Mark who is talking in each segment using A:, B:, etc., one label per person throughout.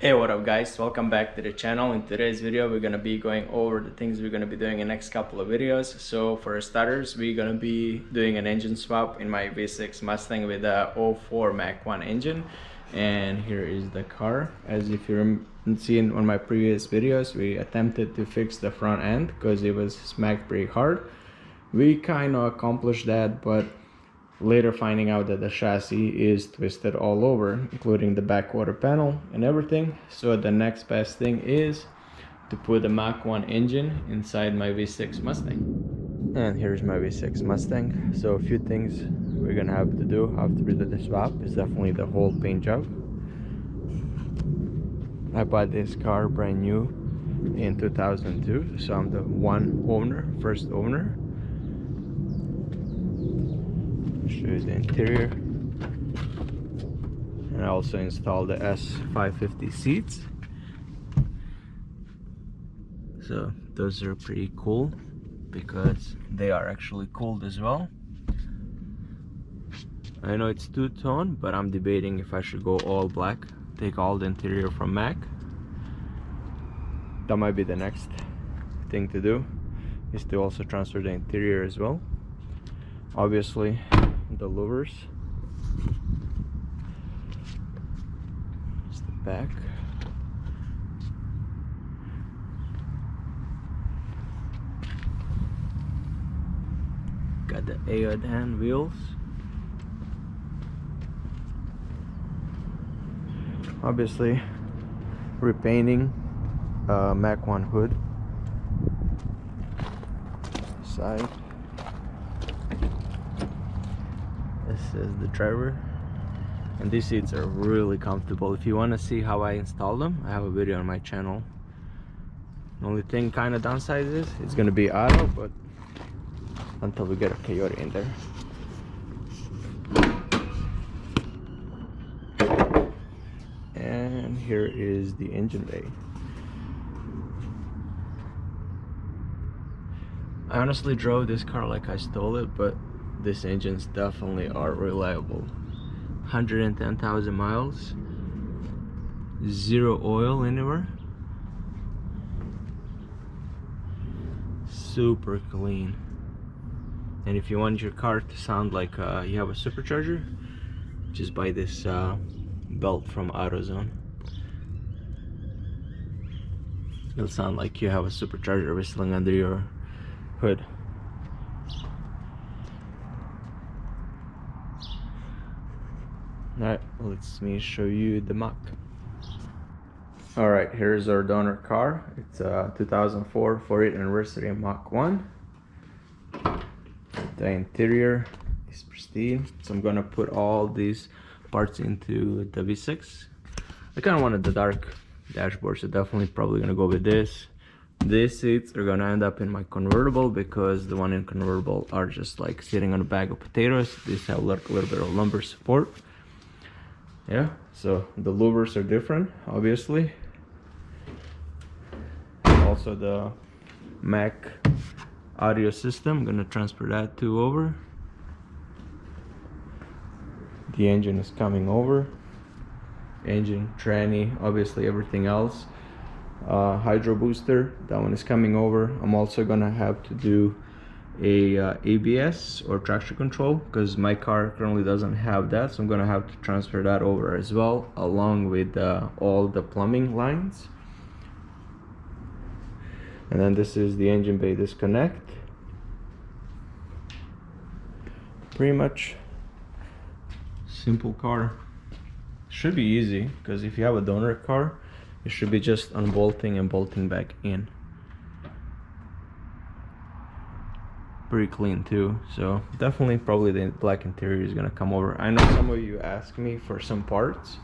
A: Hey, what up guys, welcome back to the channel. In today's video we're gonna be going over the things we're gonna be doing in the next couple of videos. So for starters, we're gonna be doing an engine swap in my V6 Mustang with a 04 Mach 1 engine. And here is the car. As if you're seeing on my previous videos, we attempted to fix the front end because it was smacked pretty hard. We kind of accomplished that, but later finding out that the chassis is twisted all over, including the back quarter panel and everything. So the next best thing is to put the Mach 1 engine inside my V6 Mustang. And here's my V6 Mustang. So a few things we're gonna have to do after we do the swap is definitely the whole paint job. I bought this car brand new in 2002, so I'm the first owner. Show you the interior, and I also installed the S550 seats, so those are pretty cool because they are actually cooled as well. I know it's two-tone, but I'm debating if I should go all black, take all the interior from Mach. That might be the next thing to do, is to also transfer the interior as well. Obviously the louvers, it's the back, got the AOD wheels, obviously repainting Mach 1 hood side. This is the driver, and these seats are really comfortable. If you want to see how I install them, I have a video on my channel. The only thing kind of downside is it's going to be auto, but until we get a Coyote in there. And here is the engine bay. I honestly drove this car like I stole it, but these engines definitely are reliable. 110,000 miles, zero oil anywhere, super clean. And if you want your car to sound like you have a supercharger, just buy this belt from AutoZone. It'll sound like you have a supercharger whistling under your hood. Alright, let me show you the Mach. Alright, here's our donor car. It's a 2004 40th anniversary Mach 1. The interior is pristine, so I'm gonna put all these parts into the V6. I kind of wanted the dark dashboard, so definitely probably gonna go with this. These seats are gonna end up in my convertible because the one in convertible are just like sitting on a bag of potatoes. These have a little bit of lumbar support. Yeah, so the louvers are different, obviously. Also the Mach audio system, I'm gonna transfer that to over. The engine is coming over. Engine, tranny, obviously everything else. Hydro booster, that one is coming over. I'm also gonna have to do a ABS or traction control because my car currently doesn't have that, so I'm gonna have to transfer that over as well, along with all the plumbing lines. And then this is the engine bay disconnect. Pretty much simple car. Should be easy because if you have a donor car, it should be just unbolting and bolting back in. Pretty clean too, so definitely probably the black interior is gonna come over. I know some of you ask me for some parts,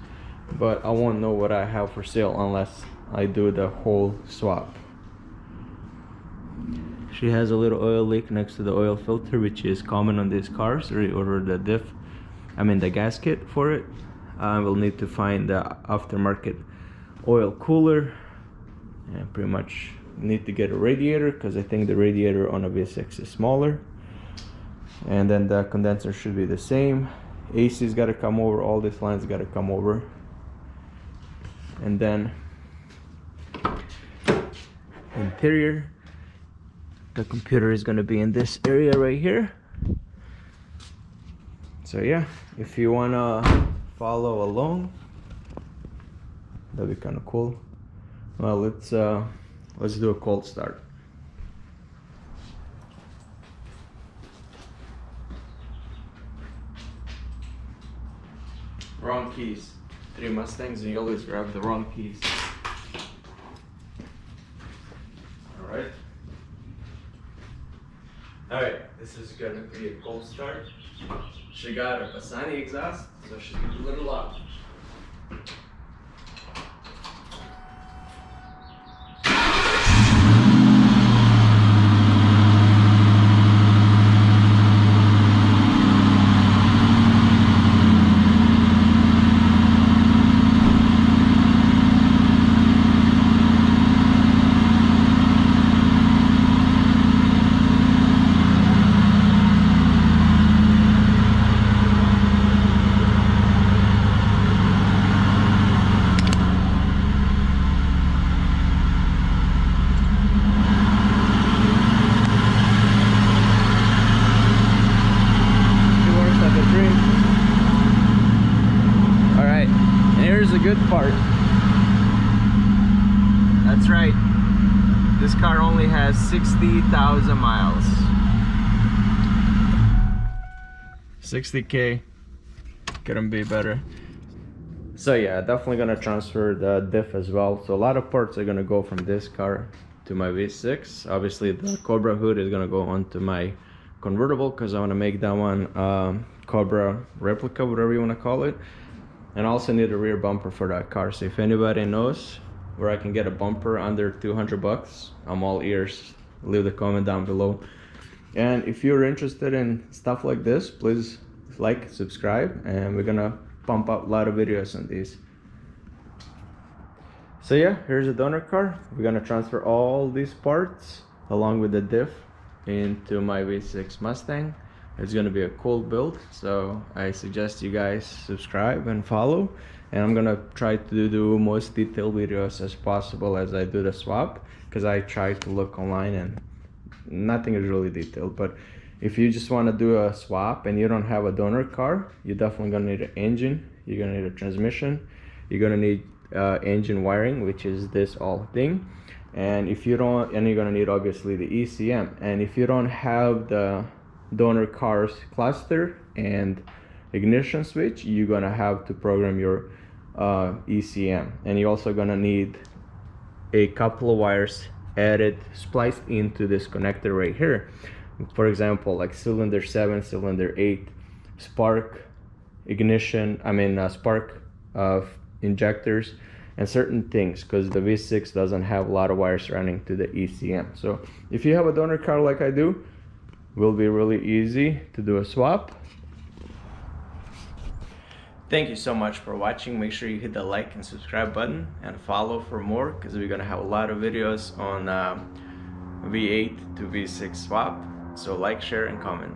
A: but I won't know what I have for sale unless I do the whole swap. She has a little oil leak next to the oil filter, which is common on these cars. I ordered the gasket for it. I will need to find the aftermarket oil cooler, and pretty much need to get a radiator because I think the radiator on a V6 is smaller. And then the condenser should be the same. AC's got to come over, all these lines got to come over. And then interior, the computer is going to be in this area right here. So yeah, if you want to follow along, that'd be kind of cool. Well, let's do a cold start. Wrong keys. 3 Mustangs and you always grab the wrong keys. Alright, this is gonna be a cold start. She got a Bassani exhaust, so she's a little loud. Here's the good part. That's right. This car only has 60,000 miles. 60K. Couldn't be better. So yeah, definitely gonna transfer the diff as well. So a lot of parts are gonna go from this car to my V6. Obviously the Cobra hood is gonna go onto my convertible because I want to make that one Cobra replica, whatever you want to call it. And I also need a rear bumper for that car. So if anybody knows where I can get a bumper under 200 bucks, I'm all ears. Leave the comment down below. And if you're interested in stuff like this, please like, subscribe, and we're gonna pump up a lot of videos on these. So yeah, here's the donor car. We're gonna transfer all these parts along with the diff into my V6 Mustang. It's gonna be a cool build, so I suggest you guys subscribe and follow. And I'm gonna try to do most detailed videos as possible as I do the swap, because I try to look online and nothing is really detailed. But if you just want to do a swap and you don't have a donor car, you're definitely gonna need an engine, you're gonna need a transmission, you're gonna need engine wiring, which is this all thing. And if you don't, and you're gonna need obviously the ECM. And if you don't have the donor car's cluster and ignition switch, you're gonna have to program your ECM. And you're also gonna need a couple of wires added, spliced into this connector right here. For example, like cylinder 7, cylinder 8, spark ignition, spark injectors and certain things, because the V6 doesn't have a lot of wires running to the ECM. So if you have a donor car like I do, it will be really easy to do a swap. Thank you so much for watching. Make sure you hit the like and subscribe button and follow for more, because we're gonna have a lot of videos on V8 to V6 swap. So like, share, and comment.